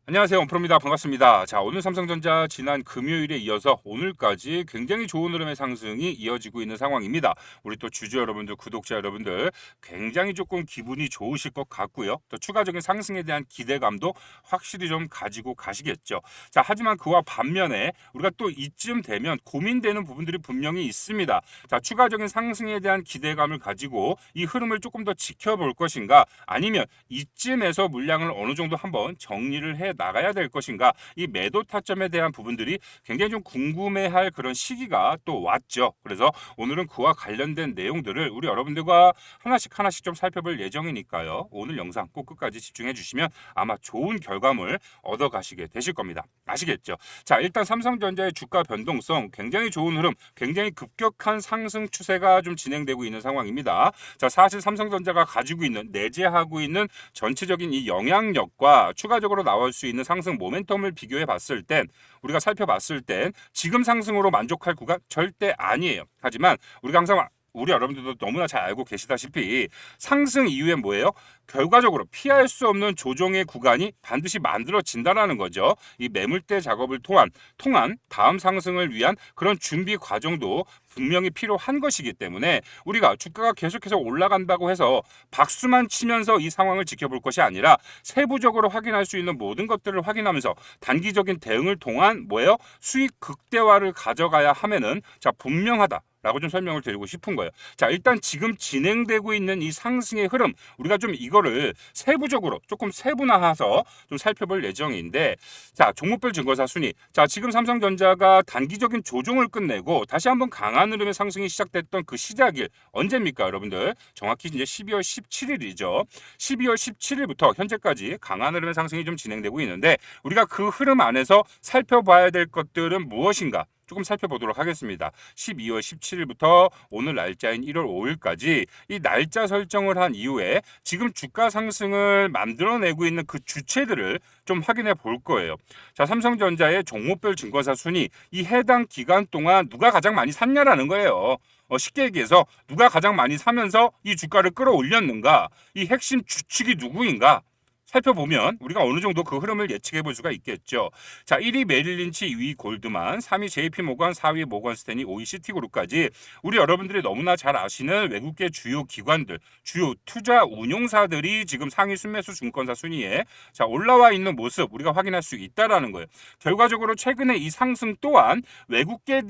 안녕하세요. 원프로입니다. 반갑습니다. 자, 오늘 삼성전자 지난 금요일에 이어서 오늘까지 굉장히 좋은 흐름의 상승이 이어지고 있는 상황입니다. 우리 또 주주 여러분들, 구독자 여러분들 굉장히 조금 기분이 좋으실 것 같고요. 또 추가적인 상승에 대한 기대감도 확실히 좀 가지고 가시겠죠. 자, 하지만 그와 반면에 우리가 또 이쯤 되면 고민되는 부분들이 분명히 있습니다. 자, 추가적인 상승에 대한 기대감을 가지고 이 흐름을 조금 더 지켜볼 것인가, 아니면 이쯤에서 물량을 어느 정도 한번 정리를 해 나가야 될 것인가, 이 매도 타점에 대한 부분들이 굉장히 좀 궁금해할 그런 시기가 또 왔죠. 그래서 오늘은 그와 관련된 내용들을 우리 여러분들과 하나씩 좀 살펴볼 예정이니까요. 오늘 영상 꼭 끝까지 집중해 주시면 아마 좋은 결과물 얻어 가시게 되실 겁니다. 아시겠죠? 자, 일단 삼성전자의 주가 변동성 굉장히 좋은 흐름, 굉장히 급격한 상승 추세가 좀 진행되고 있는 상황입니다. 자, 사실 삼성전자가 가지고 있는, 내재하고 있는 전체적인 이 영향력과 추가적으로 나올 수 있는 상승 모멘텀을 비교해 봤을 땐, 우리가 살펴봤을 땐 지금 상승으로 만족할 구간 절대 아니에요. 하지만 우리가 항상, 우리 여러분들도 너무나 잘 알고 계시다시피 상승 이후에 뭐예요? 결과적으로 피할 수 없는 조정의 구간이 반드시 만들어진다라는 거죠. 이 매물대 작업을 통한 다음 상승을 위한 그런 준비 과정도 분명히 필요한 것이기 때문에 우리가 주가가 계속해서 올라간다고 해서 박수만 치면서 이 상황을 지켜볼 것이 아니라 세부적으로 확인할 수 있는 모든 것들을 확인하면서 단기적인 대응을 통한 뭐예요? 수익 극대화를 가져가야 하면은, 자, 분명하다 라고 좀 설명을 드리고 싶은 거예요. 자, 일단 지금 진행되고 있는 이 상승의 흐름, 우리가 좀 이거를 세부적으로 조금 세분화해서 좀 살펴볼 예정인데, 자, 종목별 증거사 순위. 자, 지금 삼성전자가 단기적인 조정을 끝내고 다시 한번 강한 흐름의 상승이 시작됐던 그 시작일 언제입니까, 여러분들? 정확히 이제 12월 17일이죠. 12월 17일부터 현재까지 강한 흐름의 상승이 좀 진행되고 있는데, 우리가 그 흐름 안에서 살펴봐야 될 것들은 무엇인가? 조금 살펴보도록 하겠습니다. 12월 17일부터 오늘 날짜인 1월 5일까지 이 날짜 설정을 한 이후에 지금 주가 상승을 만들어내고 있는 그 주체들을 좀 확인해 볼 거예요. 자, 삼성전자의 종목별 증거사 순위, 이 해당 기간 동안 누가 가장 많이 샀냐라는 거예요. 쉽게 얘기해서 누가 가장 많이 사면서 이 주가를 끌어올렸는가, 이 핵심 주축이 누구인가 살펴보면 우리가 어느 정도 그 흐름을 예측해 볼 수가 있겠죠. 자, 1위 메릴린치, 2위 골드만, 3위 JP모건, 4위 모건스탠리, 5위 시티그룹까지 우리 여러분들이 너무나 잘 아시는 외국계 주요 기관들, 주요 투자 운용사들이 지금 상위 순매수 증권사 순위에 자 올라와 있는 모습 우리가 확인할 수 있다라는 거예요. 결과적으로 최근에 이 상승 또한 외국계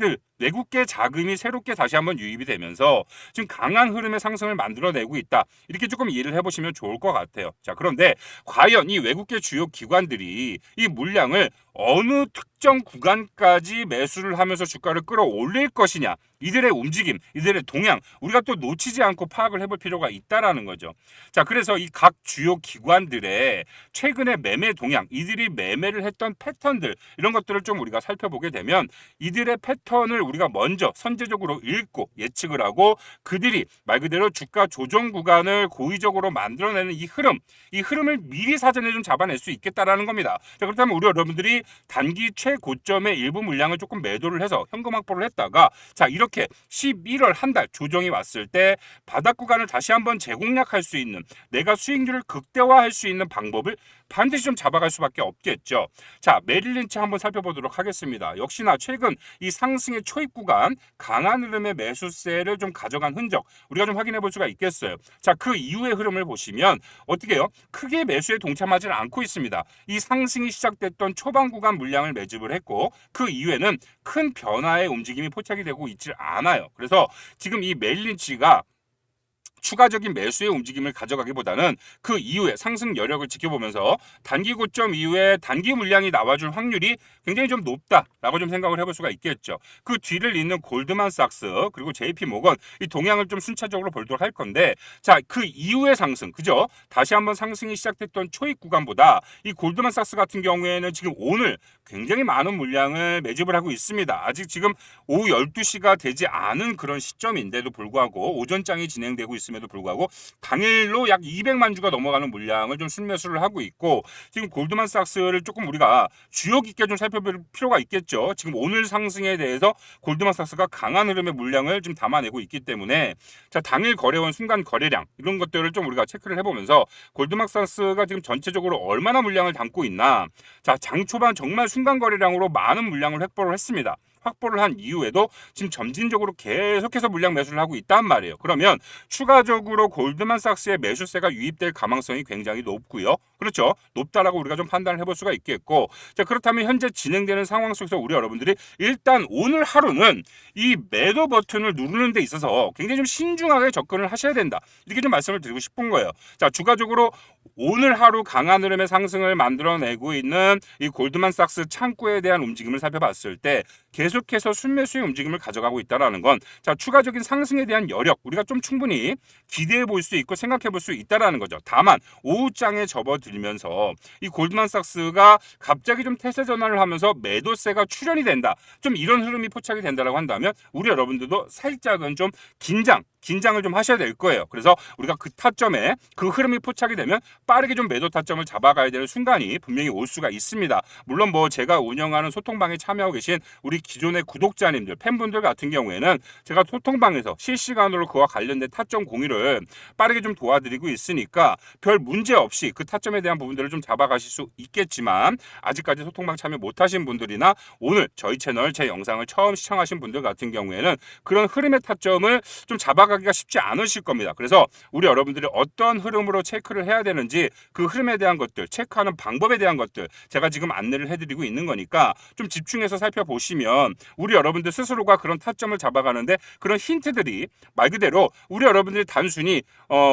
자금이 새롭게 다시 한번 유입이 되면서 지금 강한 흐름의 상승을 만들어내고 있다. 이렇게 조금 이해를 해보시면 좋을 것 같아요. 자, 그런데 과연 이 외국계 주요 기관들이 이 물량을 어느 특정 구간까지 매수를 하면서 주가를 끌어올릴 것이냐, 이들의 움직임, 이들의 동향, 우리가 또 놓치지 않고 파악을 해볼 필요가 있다라는 거죠. 자, 그래서 이 각 주요 기관들의 최근의 매매 동향, 이들이 매매를 했던 패턴들, 이런 것들을 좀 우리가 살펴보게 되면 이들의 패턴을 우리가 먼저 선제적으로 읽고 예측을 하고 그들이 말 그대로 주가 조정 구간을 고의적으로 만들어내는 이 흐름을 미리 사전에 좀 잡아낼 수 있겠다라는 겁니다. 자, 그렇다면 우리 여러분들이 단기 최고점의 일부 물량을 조금 매도를 해서 현금 확보를 했다가, 자, 이렇게 11월 한 달 조정이 왔을 때 바닥 구간을 다시 한번 재공략할 수 있는, 내가 수익률을 극대화할 수 있는 방법을 반드시 좀 잡아갈 수밖에 없겠죠. 자, 메릴린치 한번 살펴보도록 하겠습니다. 역시나 최근 이 상승의 초입 구간 강한 흐름의 매수세를 좀 가져간 흔적 우리가 좀 확인해 볼 수가 있겠어요. 자, 그 이후의 흐름을 보시면 어떻게 해요? 크게 매수에 동참하지는 않고 있습니다. 이 상승이 시작됐던 초반 구간 물량을 매집을 했고 그 이후에는 큰 변화의 움직임이 포착이 되고 있지 않아요. 그래서 지금 이 메릴린치가 추가적인 매수의 움직임을 가져가기보다는 그 이후에 상승 여력을 지켜보면서 단기 고점 이후에 단기 물량이 나와줄 확률이 굉장히 좀 높다라고 좀 생각을 해볼 수가 있겠죠. 그 뒤를 잇는 골드만삭스 그리고 JP모건 이 동향을 좀 순차적으로 보도록 할 건데, 자, 그 이후의 상승, 그죠? 다시 한번 상승이 시작됐던 초입 구간보다 이 골드만삭스 같은 경우에는 지금 오늘 굉장히 많은 물량을 매집을 하고 있습니다. 아직 지금 오후 12시가 되지 않은 그런 시점인데도 불구하고 오전장이 진행되고 있습니다. 있음에도 불구하고 당일로 약 200만 주가 넘어가는 물량을 좀 순매수를 하고 있고, 지금 골드만삭스를 조금 우리가 주의 깊게 좀 살펴볼 필요가 있겠죠. 지금 오늘 상승에 대해서 골드만삭스가 강한 흐름의 물량을 좀 담아내고 있기 때문에, 자, 당일 거래원 순간 거래량 이런 것들을 좀 우리가 체크를 해보면서 골드만삭스가 지금 전체적으로 얼마나 물량을 담고 있나. 자, 장 초반 정말 순간 거래량으로 많은 물량을 확보를 했습니다. 확보를 한 이후에도 지금 점진적으로 계속해서 물량 매수를 하고 있단 말이에요. 그러면 추가적으로 골드만삭스의 매수세가 유입될 가능성이 굉장히 높고요. 그렇죠. 높다라고 우리가 좀 판단을 해볼 수가 있겠고, 자, 그렇다면 현재 진행되는 상황 속에서 우리 여러분들이 일단 오늘 하루는 이 매도 버튼을 누르는 데 있어서 굉장히 좀 신중하게 접근을 하셔야 된다. 이렇게 좀 말씀을 드리고 싶은 거예요. 자, 추가적으로 오늘 하루 강한 흐름의 상승을 만들어내고 있는 이 골드만삭스 창구에 대한 움직임을 살펴봤을 때 계속해서 순매수의 움직임을 가져가고 있다는 건, 자, 추가적인 상승에 대한 여력 우리가 좀 충분히 기대해 볼 수 있고 생각해 볼 수 있다는 거죠. 다만 오후장에 접어들면서 이 골드만삭스가 갑자기 좀 태세 전환을 하면서 매도세가 출현이 된다, 좀 이런 흐름이 포착이 된다라고 한다면 우리 여러분들도 살짝은 좀 긴장을 좀 하셔야 될 거예요. 그래서 우리가 그 타점에 그 흐름이 포착이 되면 빠르게 좀 매도 타점을 잡아가야 되는 순간이 분명히 올 수가 있습니다. 물론 뭐 제가 운영하는 소통방에 참여하고 계신 우리 기존의 구독자님들, 팬분들 같은 경우에는 제가 소통방에서 실시간으로 그와 관련된 타점 공유를 빠르게 좀 도와드리고 있으니까 별 문제 없이 그 타점에 대한 부분들을 좀 잡아가실 수 있겠지만, 아직까지 소통방 참여 못하신 분들이나 오늘 저희 채널 제 영상을 처음 시청하신 분들 같은 경우에는 그런 흐름의 타점을 좀 잡아가기가 쉽지 않으실 겁니다. 그래서 우리 여러분들이 어떤 흐름으로 체크를 해야 되는지 그 흐름에 대한 것들, 체크하는 방법에 대한 것들 제가 지금 안내를 해드리고 있는 거니까 좀 집중해서 살펴보시면 우리 여러분들 스스로가 그런 타점을 잡아가는데 그런 힌트들이 말 그대로 우리 여러분들이 단순히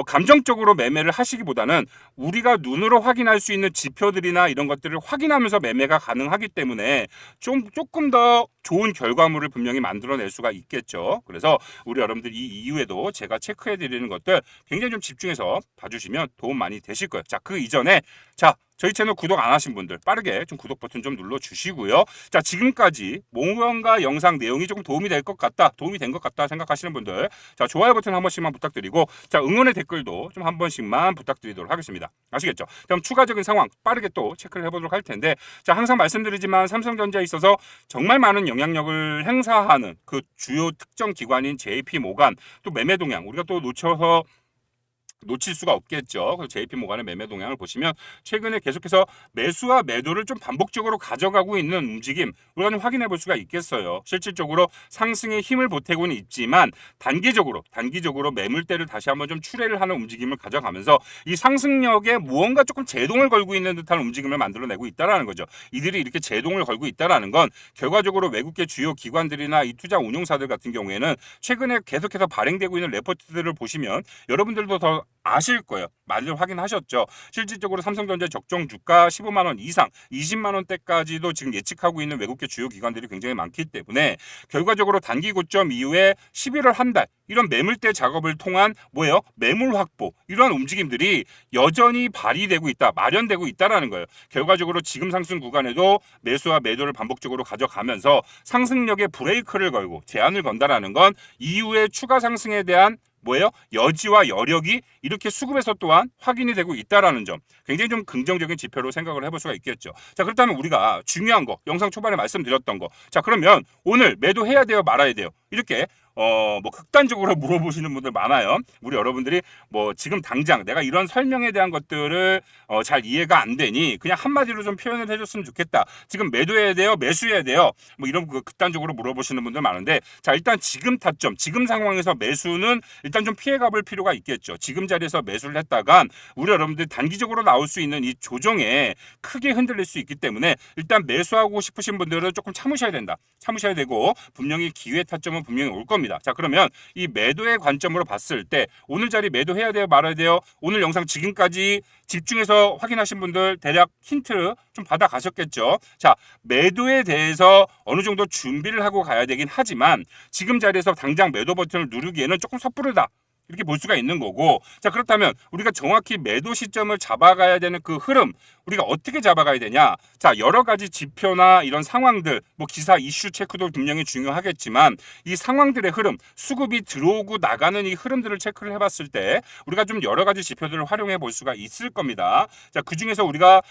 감정적으로 매매를 하시기보다는 우리가 눈으로 확인할 수 있는 지표들이나 이런 것들을 확인하면서 매매가 가능하기 때문에 조금 더 좋은 결과물을 분명히 만들어낼 수가 있겠죠. 그래서 우리 여러분들 이 이후에도 제가 체크해 드리는 것들 굉장히 좀 집중해서 봐주시면 도움 많이 되실 거예요. 자, 그 이전에 저희 채널 구독 안 하신 분들 빠르게 좀 구독 버튼 좀 눌러 주시고요. 자, 지금까지 뭔가 영상 내용이 조금 도움이 될 것 같다, 도움이 된 것 같다 생각하시는 분들, 자, 좋아요 버튼 한 번씩만 부탁드리고, 자, 응원의 댓글도 좀 한 번씩만 부탁드리도록 하겠습니다. 아시겠죠? 그럼 추가적인 상황 빠르게 또 체크를 해보도록 할 텐데, 자, 항상 말씀드리지만 삼성전자에 있어서 정말 많은 영향력을 행사하는 그 주요 특정 기관인 JP 모간, 또 매매 동향 우리가 또 놓칠 수가 없겠죠. 그래서 JP모간의 매매 동향을 보시면 최근에 계속해서 매수와 매도를 좀 반복적으로 가져가고 있는 움직임 우리가 좀 확인해 볼 수가 있겠어요. 실질적으로 상승에 힘을 보태고는 있지만 단기적으로 매물대를 다시 한번 좀 출회를 하는 움직임을 가져가면서 이 상승력에 무언가 조금 제동을 걸고 있는 듯한 움직임을 만들어내고 있다는 거죠. 이들이 이렇게 제동을 걸고 있다는 건 결과적으로 외국계 주요 기관들이나 이 투자 운용사들 같은 경우에는 최근에 계속해서 발행되고 있는 레포트들을 보시면 여러분들도 더 아실 거예요. 많이들 확인하셨죠. 실질적으로 삼성전자 적정 주가 15만 원 이상, 20만 원대까지도 지금 예측하고 있는 외국계 주요 기관들이 굉장히 많기 때문에 결과적으로 단기 고점 이후에 11월 한 달 이런 매물대 작업을 통한 매물 확보, 이러한 움직임들이 여전히 발휘되고 있다, 마련되고 있다라는 거예요. 결과적으로 지금 상승 구간에도 매수와 매도를 반복적으로 가져가면서 상승력에 브레이크를 걸고 제한을 건다라는 건 이후에 추가 상승에 대한 여지와 여력이 이렇게 수급에서 또한 확인이 되고 있다라는 점, 굉장히 좀 긍정적인 지표로 생각을 해볼 수가 있겠죠. 자, 그렇다면 우리가 중요한 거, 영상 초반에 말씀드렸던 거, 자, 그러면 오늘 매도해야 돼요, 말아야 돼요, 이렇게 극단적으로 물어보시는 분들 많아요. 우리 여러분들이 지금 당장 내가 이런 설명에 대한 것들을 잘 이해가 안 되니 그냥 한마디로 좀 표현을 해줬으면 좋겠다, 지금 매도해야 돼요, 매수해야 돼요, 이런 극단적으로 물어보시는 분들 많은데, 자, 일단 지금 타점, 지금 상황에서 매수는 일단 좀 피해 가볼 필요가 있겠죠. 지금 자리에서 매수를 했다간 우리 여러분들 단기적으로 나올 수 있는 이 조정에 크게 흔들릴 수 있기 때문에 일단 매수하고 싶으신 분들은 조금 참으셔야 된다. 참으셔야 되고 분명히 기회 타점은 분명히 올 겁니다. 자, 그러면 이 매도의 관점으로 봤을 때 오늘 자리 매도해야 돼요, 말아야 돼요? 오늘 영상 지금까지 집중해서 확인하신 분들 대략 힌트 좀 받아 가셨겠죠. 자, 매도에 대해서 어느 정도 준비를 하고 가야 되긴 하지만 지금 자리에서 당장 매도 버튼을 누르기에는 조금 섣부르다, 이렇게 볼 수가 있는 거고, 자 그렇다면 우리가 정확히 매도 시점을 잡아가야 되는 그 흐름 우리가 어떻게 잡아가야 되냐? 자 여러 가지 지표나 이런 상황들, 뭐 기사 이슈 체크도 분명히 중요하겠지만 이 상황들의 흐름, 수급이 들어오고 나가는 이 흐름들을 체크를 해봤을 때 우리가 좀 여러 가지 지표들을 활용해 볼 수가 있을 겁니다. 자 그중에서 우리가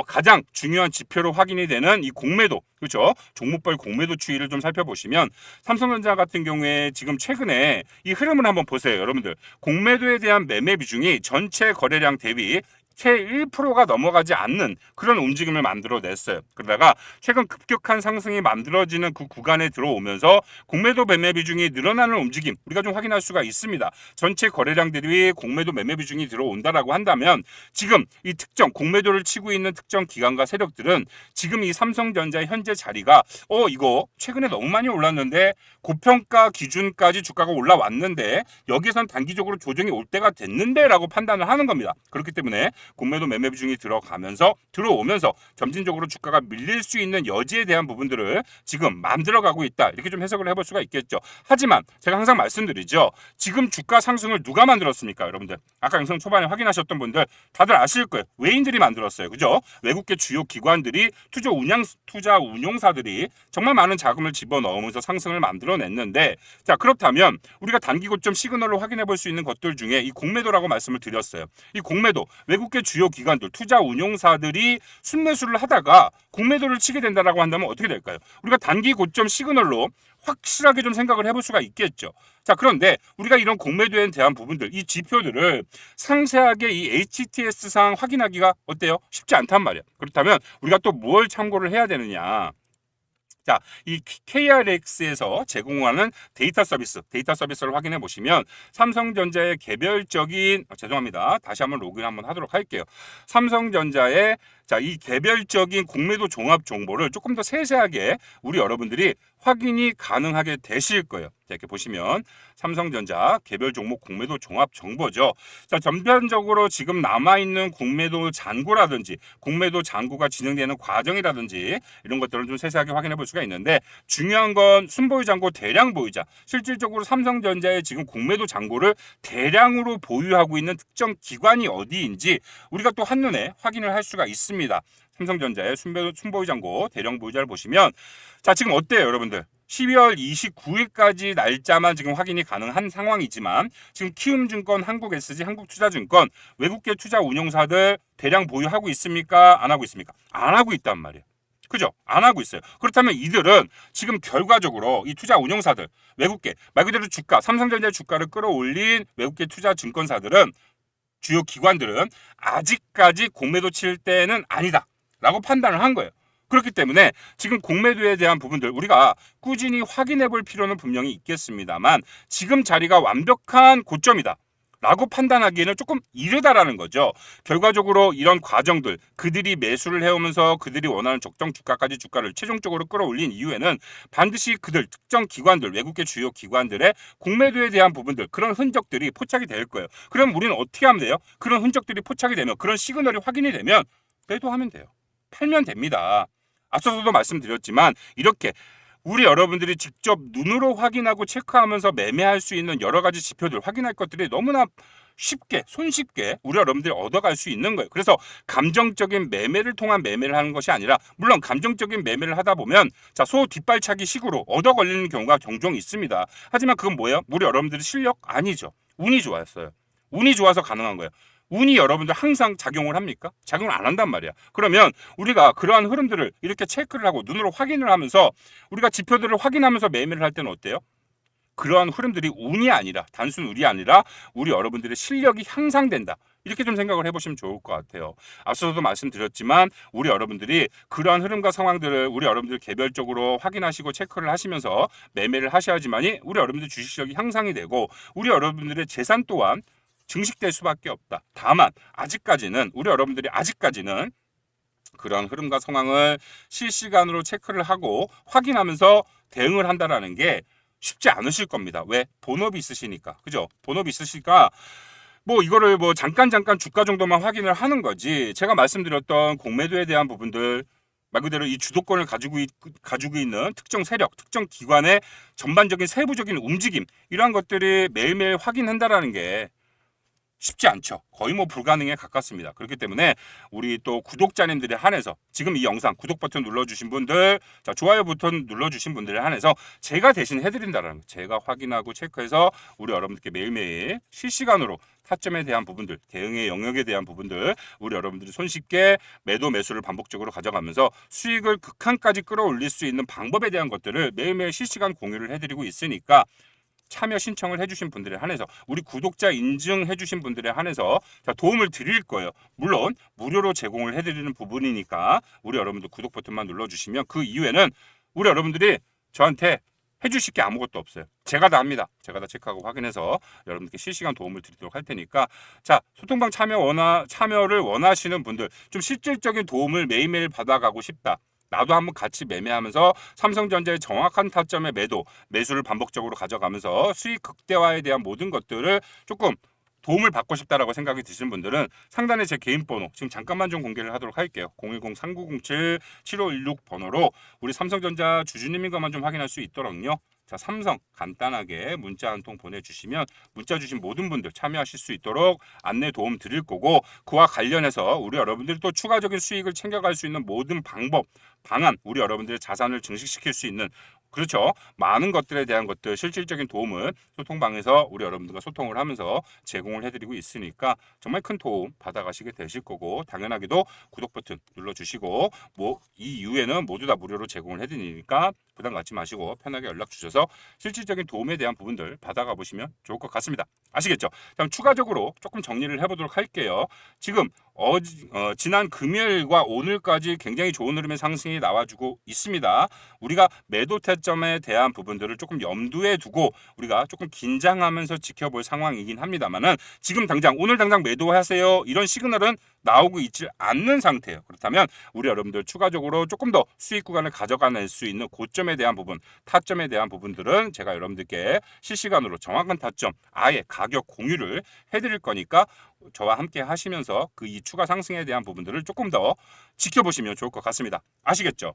가장 중요한 지표로 확인이 되는 이 공매도, 그렇죠? 종목별 공매도 추이를 좀 살펴보시면 삼성전자 같은 경우에 지금 최근에 이 흐름을 한번 보세요. 여러분들 공매도에 대한 매매 비중이 전체 거래량 대비 채 1%가 넘어가지 않는 그런 움직임을 만들어냈어요. 그러다가 최근 급격한 상승이 만들어지는 그 구간에 들어오면서 공매도 매매 비중이 늘어나는 움직임 우리가 좀 확인할 수가 있습니다. 전체 거래량 대비 공매도 매매 비중이 들어온다라고 한다면 지금 이 특정 공매도를 치고 있는 특정 기관과 세력들은 지금 이 삼성전자의 현재 자리가 이거 최근에 너무 많이 올랐는데 고평가 기준까지 주가가 올라왔는데 여기선 단기적으로 조정이 올 때가 됐는데 라고 판단을 하는 겁니다. 그렇기 때문에 공매도 매매 비중이 들어오면서 점진적으로 주가가 밀릴 수 있는 여지에 대한 부분들을 지금 만들어가고 있다. 이렇게 좀 해석을 해볼 수가 있겠죠. 하지만 제가 항상 말씀드리죠. 지금 주가 상승을 누가 만들었습니까? 여러분들 아까 영상 초반에 확인하셨던 분들 다들 아실 거예요. 외인들이 만들었어요. 그죠? 외국계 주요 기관들이 투자 운용사들이 정말 많은 자금을 집어넣으면서 상승을 만들어냈는데, 자 그렇다면 우리가 단기 고점 시그널로 확인해 볼 수 있는 것들 중에 이 공매도라고 말씀을 드렸어요. 이 공매도 외국계 주요 기관들, 투자 운용사들이 순매수를 하다가 공매도를 치게 된다라고 한다면 어떻게 될까요? 우리가 단기 고점 시그널로 확실하게 좀 생각을 해볼 수가 있겠죠. 자 그런데 우리가 이런 공매도에 대한 부분들, 이 지표들을 상세하게 이 HTS상 확인하기가 어때요? 쉽지 않단 말이야. 그렇다면 우리가 또 뭘 참고를 해야 되느냐? 자, 이 KRX에서 제공하는 데이터 서비스를 확인해 보시면 삼성전자의 개별적인 죄송합니다. 다시 한번 로그인 한번 하도록 할게요. 삼성전자의 이 개별적인 공매도 종합 정보를 조금 더 세세하게 우리 여러분들이 확인이 가능하게 되실 거예요. 자, 이렇게 보시면 삼성전자 개별 종목 공매도 종합 정보죠. 자, 전반적으로 지금 남아있는 공매도 잔고라든지 공매도 잔고가 진행되는 과정이라든지 이런 것들을 좀 세세하게 확인해 볼 수가 있는데, 중요한 건 순보유 잔고, 대량 보유자. 실질적으로 삼성전자의 지금 공매도 잔고를 대량으로 보유하고 있는 특정 기관이 어디인지 우리가 또 한눈에 확인을 할 수가 있습니다. 삼성전자의 순보유 잔고, 대량 보유자를 보시면 자 지금 어때요 여러분들? 12월 29일까지 날짜만 지금 확인이 가능한 상황이지만 지금 키움증권, 한국SG, 한국투자증권 외국계 투자 운용사들 대량 보유하고 있습니까? 안 하고 있습니까? 안 하고 있단 말이에요. 그죠? 안 하고 있어요. 그렇다면 이들은 지금 결과적으로 이 투자 운용사들, 외국계 말 그대로 주가, 삼성전자의 주가를 끌어올린 외국계 투자 증권사들은, 주요 기관들은 아직까지 공매도 칠 때는 아니다 라고 판단을 한 거예요. 그렇기 때문에 지금 공매도에 대한 부분들 우리가 꾸준히 확인해 볼 필요는 분명히 있겠습니다만 지금 자리가 완벽한 고점이다 라고 판단하기에는 조금 이르다라는 거죠. 결과적으로 이런 과정들, 그들이 매수를 해오면서 그들이 원하는 적정 주가까지 주가를 최종적으로 끌어올린 이유에는 반드시 그들 특정 기관들, 외국계 주요 기관들의 공매도에 대한 부분들, 그런 흔적들이 포착이 될 거예요. 그럼 우리는 어떻게 하면 돼요? 그런 흔적들이 포착이 되면, 그런 시그널이 확인이 되면 매도하면 돼요. 팔면 됩니다. 앞서서도 말씀드렸지만 이렇게 우리 여러분들이 직접 눈으로 확인하고 체크하면서 매매할 수 있는 여러 가지 지표들, 확인할 것들이 너무나 쉽게, 손쉽게 우리 여러분들이 얻어갈 수 있는 거예요. 그래서 감정적인 매매를 통한 매매를 하는 것이 아니라, 물론 감정적인 매매를 하다 보면 소 뒷발차기 식으로 얻어 걸리는 경우가 종종 있습니다. 하지만 그건 뭐예요? 우리 여러분들의 실력? 아니죠. 운이 좋았어요. 운이 좋아서 가능한 거예요. 운이 여러분들 항상 작용을 합니까? 작용을 안 한단 말이야. 그러면 우리가 그러한 흐름들을 이렇게 체크를 하고 눈으로 확인을 하면서 우리가 지표들을 확인하면서 매매를 할 때는 어때요? 그러한 흐름들이 운이 아니라, 단순 운이 아니라 우리 여러분들의 실력이 향상된다. 이렇게 좀 생각을 해보시면 좋을 것 같아요. 앞서도 말씀드렸지만 우리 여러분들이 그러한 흐름과 상황들을 우리 여러분들 개별적으로 확인하시고 체크를 하시면서 매매를 하셔야지만이 우리 여러분들 주식 실력이 향상이 되고 우리 여러분들의 재산 또한 증식될 수밖에 없다. 다만 아직까지는 우리 여러분들이 그런 흐름과 상황을 실시간으로 체크를 하고 확인하면서 대응을 한다라는 게 쉽지 않으실 겁니다. 왜? 본업이 있으시니까. 그죠? 본업이 있으시니까 이거를 잠깐 주가 정도만 확인을 하는 거지, 제가 말씀드렸던 공매도에 대한 부분들 말 그대로 이 주도권을 가지고 있는 특정 세력, 특정 기관의 전반적인 세부적인 움직임 이러한 것들이 매일매일 확인한다라는 게 쉽지 않죠. 거의 뭐 불가능에 가깝습니다. 그렇기 때문에 우리 또 구독자님들에 한해서 지금 이 영상 구독 버튼 눌러주신 분들, 자 좋아요 버튼 눌러주신 분들에 한해서 제가 대신 해드린다라는 거, 제가 확인하고 체크해서 우리 여러분들께 매일매일 실시간으로 타점에 대한 부분들, 대응의 영역에 대한 부분들, 우리 여러분들이 손쉽게 매도 매수를 반복적으로 가져가면서 수익을 극한까지 끌어올릴 수 있는 방법에 대한 것들을 매일매일 실시간 공유를 해드리고 있으니까 참여 신청을 해주신 분들에 한해서 우리 구독자 인증해주신 분들에 한해서 자, 도움을 드릴 거예요. 물론 무료로 제공을 해드리는 부분이니까 우리 여러분들 구독 버튼만 눌러주시면 그 이후에는 우리 여러분들이 저한테 해주실 게 아무것도 없어요. 제가 다 합니다. 제가 다 체크하고 확인해서 여러분들께 실시간 도움을 드리도록 할 테니까 자 소통방 참여를 원하시는 분들 좀 실질적인 도움을 매일매일 받아가고 싶다. 나도 한번 같이 매매하면서 삼성전자의 정확한 타점의 매수를 반복적으로 가져가면서 수익 극대화에 대한 모든 것들을 조금 도움을 받고 싶다라고 생각이 드시는 분들은 상단에 제 개인 번호 지금 잠깐만 좀 공개를 하도록 할게요. 010-3907-7516 번호로 우리 삼성전자 주주님인 것만 좀 확인할 수 있도록요. 자, 삼성 간단하게 문자 한 통 보내주시면 문자 주신 모든 분들 참여하실 수 있도록 안내 도움 드릴 거고 그와 관련해서 우리 여러분들이 또 추가적인 수익을 챙겨갈 수 있는 모든 방법, 방안, 우리 여러분들의 자산을 증식시킬 수 있는 그렇죠. 많은 것들에 대한 것들 실질적인 도움을 소통방에서 우리 여러분들과 소통을 하면서 제공을 해드리고 있으니까 정말 큰 도움 받아가시게 되실 거고 당연하게도 구독 버튼 눌러주시고 뭐 이 이후에는 모두 다 무료로 제공을 해드리니까 부담 갖지 마시고 편하게 연락 주셔서 실질적인 도움에 대한 부분들 받아가 보시면 좋을 것 같습니다. 아시겠죠? 다음 추가적으로 조금 정리를 해보도록 할게요. 지금 지난 금요일과 오늘까지 굉장히 좋은 흐름의 상승이 나와주고 있습니다. 우리가 매도 타점에 대한 부분들을 조금 염두에 두고 우리가 조금 긴장하면서 지켜볼 상황이긴 합니다만은 지금 당장 오늘 당장 매도하세요 이런 시그널은 나오고 있지 않는 상태예요. 그렇다면 우리 여러분들 추가적으로 조금 더 수익 구간을 가져가낼 수 있는 고점에 대한 부분, 타점에 대한 부분들은 제가 여러분들께 실시간으로 정확한 타점, 아예 가격 공유를 해드릴 거니까 저와 함께 하시면서 그 이 추가 상승에 대한 부분들을 조금 더 지켜보시면 좋을 것 같습니다. 아시겠죠?